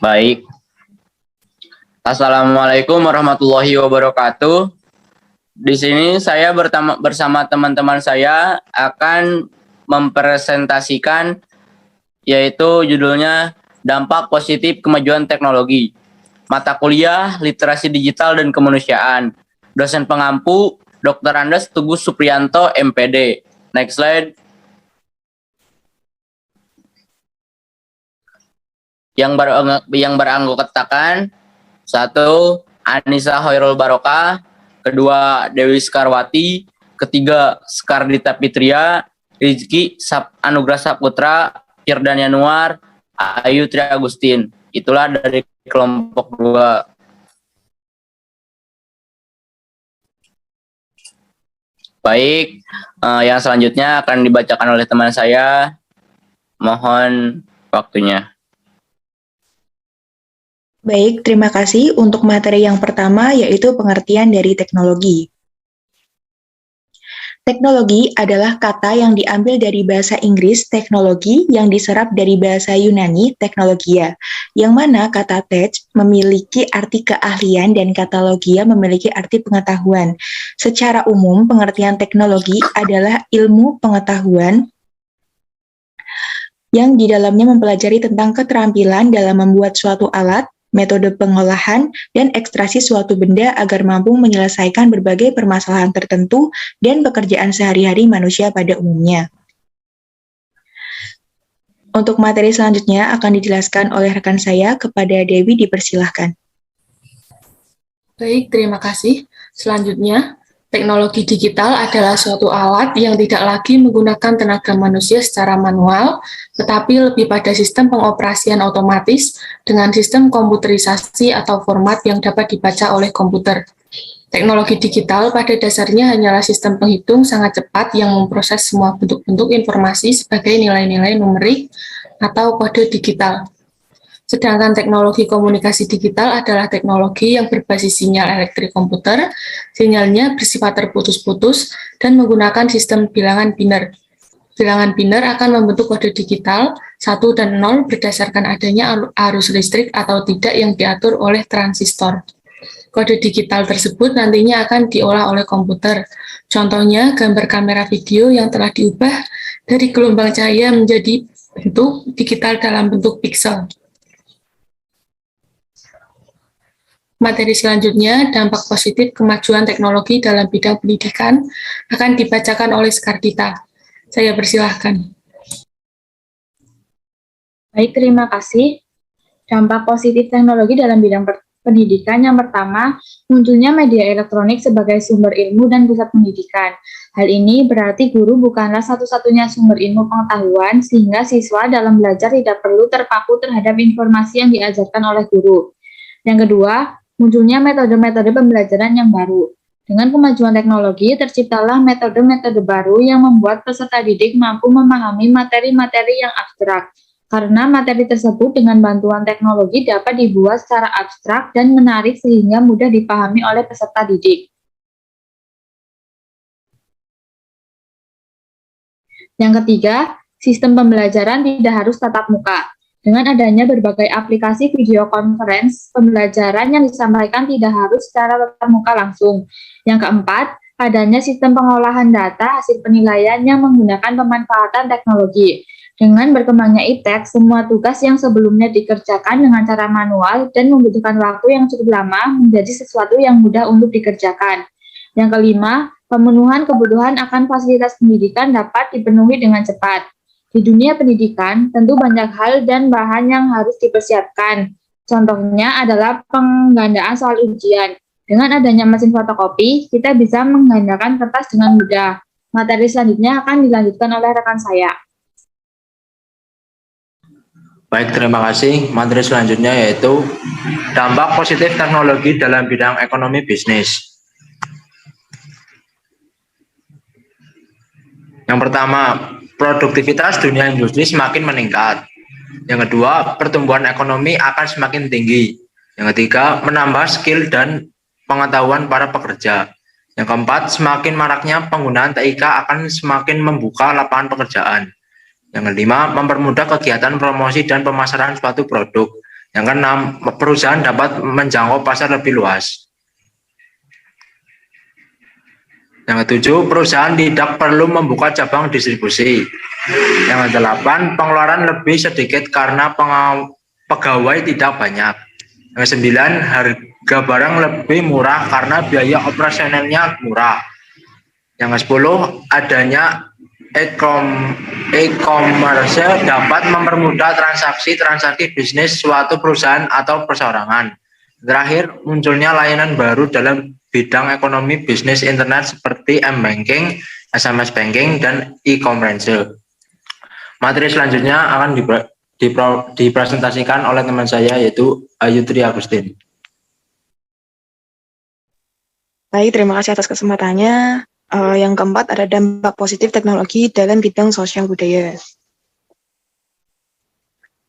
Baik. Assalamualaikum warahmatullahi wabarakatuh. Di sini saya bersama teman-teman saya akan mempresentasikan yaitu judulnya Dampak Positif Kemajuan Teknologi. Mata kuliah Literasi Digital dan Kemanusiaan. Dosen pengampu Dr. Andes Tugus Supriyanto, MPD. Next slide. Yang beranggotakan 1. Anissa Hoirul Barokah, kedua Dewi Skarwati, ketiga Skardita Fitria, Rizky Anugrah Saputra, Firdan Yanuar, Ayu Tri Agustin. Itulah dari kelompok 2. Baik, yang selanjutnya akan dibacakan oleh teman saya. Mohon waktunya. Baik, terima kasih untuk materi yang pertama, yaitu pengertian dari teknologi. Teknologi adalah kata yang diambil dari bahasa Inggris teknologi yang diserap dari bahasa Yunani teknologia, yang mana kata tech memiliki arti keahlian dan kata logia memiliki arti pengetahuan. Secara umum, pengertian teknologi adalah ilmu pengetahuan yang di dalamnya mempelajari tentang keterampilan dalam membuat suatu alat, metode pengolahan, dan ekstraksi suatu benda agar mampu menyelesaikan berbagai permasalahan tertentu dan pekerjaan sehari-hari manusia pada umumnya. Untuk materi selanjutnya akan dijelaskan oleh rekan saya. Kepada Dewi, dipersilahkan. Baik, terima kasih. Selanjutnya, teknologi digital adalah suatu alat yang tidak lagi menggunakan tenaga manusia secara manual, tetapi lebih pada sistem pengoperasian otomatis dengan sistem komputerisasi atau format yang dapat dibaca oleh komputer. Teknologi digital pada dasarnya hanyalah sistem penghitung sangat cepat yang memproses semua bentuk-bentuk informasi sebagai nilai-nilai numerik atau kode digital. Sedangkan teknologi komunikasi digital adalah teknologi yang berbasis sinyal elektrik komputer, sinyalnya bersifat terputus-putus dan menggunakan sistem bilangan biner. Bilangan biner akan membentuk kode digital 1 dan 0 berdasarkan adanya arus listrik atau tidak yang diatur oleh transistor. Kode digital tersebut nantinya akan diolah oleh komputer. Contohnya gambar kamera video yang telah diubah dari gelombang cahaya menjadi bentuk digital dalam bentuk piksel. Materi selanjutnya, dampak positif kemajuan teknologi dalam bidang pendidikan, akan dibacakan oleh Skardita. Saya persilahkan. Baik, terima kasih. Dampak positif teknologi dalam bidang pendidikan yang pertama, munculnya media elektronik sebagai sumber ilmu dan pusat pendidikan. Hal ini berarti guru bukanlah satu-satunya sumber ilmu pengetahuan, sehingga siswa dalam belajar tidak perlu terpaku terhadap informasi yang diajarkan oleh guru. Yang kedua, munculnya metode-metode pembelajaran yang baru. Dengan kemajuan teknologi, terciptalah metode-metode baru yang membuat peserta didik mampu memahami materi-materi yang abstrak. Karena materi tersebut dengan bantuan teknologi dapat dibuat secara abstrak dan menarik sehingga mudah dipahami oleh peserta didik. Yang ketiga, sistem pembelajaran tidak harus tatap muka. Dengan adanya berbagai aplikasi video conference, pembelajaran yang disampaikan tidak harus secara tatap muka langsung. Yang keempat, adanya sistem pengolahan data hasil penilaian yang menggunakan pemanfaatan teknologi. Dengan berkembangnya e-tech, semua tugas yang sebelumnya dikerjakan dengan cara manual dan membutuhkan waktu yang cukup lama menjadi sesuatu yang mudah untuk dikerjakan. Yang kelima, pemenuhan kebutuhan akan fasilitas pendidikan dapat dipenuhi dengan cepat. Di dunia pendidikan, tentu banyak hal dan bahan yang harus dipersiapkan. Contohnya adalah penggandaan soal ujian. Dengan adanya mesin fotokopi, kita bisa menggandakan kertas dengan mudah. Materi selanjutnya akan dilanjutkan oleh rekan saya. Baik, terima kasih. Materi selanjutnya yaitu dampak positif teknologi dalam bidang ekonomi bisnis. Yang pertama, produktivitas dunia industri semakin meningkat. Yang kedua, pertumbuhan ekonomi akan semakin tinggi. Yang ketiga, menambah skill dan pengetahuan para pekerja. Yang keempat, semakin maraknya penggunaan TIK akan semakin membuka lapangan pekerjaan. Yang kelima, mempermudah kegiatan promosi dan pemasaran suatu produk. Yang keenam, perusahaan dapat menjangkau pasar lebih luas. Yang ketujuh, perusahaan tidak perlu membuka cabang distribusi. Yang kedelapan, pengeluaran lebih sedikit karena pegawai tidak banyak. Yang kesembilan, harga barang lebih murah karena biaya operasionalnya murah. Yang kesepuluh, adanya e-commerce dapat mempermudah transaksi bisnis suatu perusahaan atau perseorangan. Terakhir, munculnya layanan baru dalam bidang ekonomi bisnis internet seperti m-banking, SMS banking, dan e-commerce. Materi selanjutnya akan dipresentasikan oleh teman saya yaitu Ayu Tri Agustin. Baik, terima kasih atas kesempatannya. Yang keempat ada dampak positif teknologi dalam bidang sosial budaya.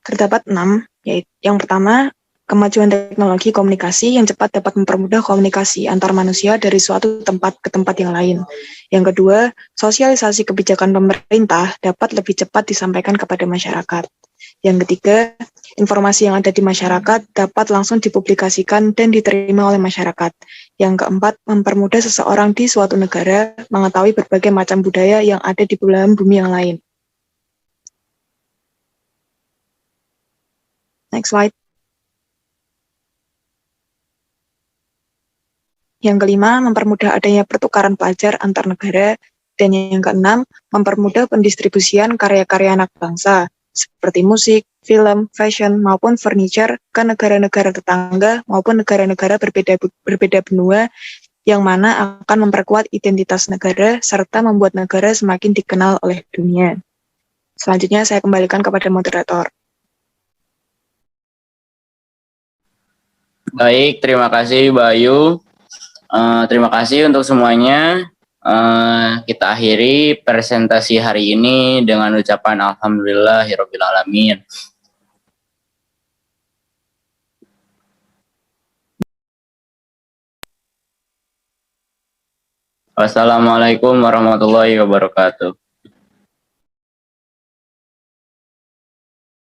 Terdapat 6, yaitu yang pertama, kemajuan teknologi komunikasi yang cepat dapat mempermudah komunikasi antar manusia dari suatu tempat ke tempat yang lain. Yang kedua, sosialisasi kebijakan pemerintah dapat lebih cepat disampaikan kepada masyarakat. Yang ketiga, informasi yang ada di masyarakat dapat langsung dipublikasikan dan diterima oleh masyarakat. Yang keempat, mempermudah seseorang di suatu negara mengetahui berbagai macam budaya yang ada di belahan bumi yang lain. Next slide. Yang kelima, mempermudah adanya pertukaran pelajar antar negara. Dan yang keenam, mempermudah pendistribusian karya-karya anak bangsa, seperti musik, film, fashion, maupun furniture ke negara-negara tetangga maupun negara-negara berbeda benua, yang mana akan memperkuat identitas negara serta membuat negara semakin dikenal oleh dunia. Selanjutnya saya kembalikan kepada moderator. Baik, terima kasih Bayu. Terima kasih untuk semuanya. Kita akhiri presentasi hari ini dengan ucapan Alhamdulillahirabbil alamin. Wassalamualaikum warahmatullahi wabarakatuh.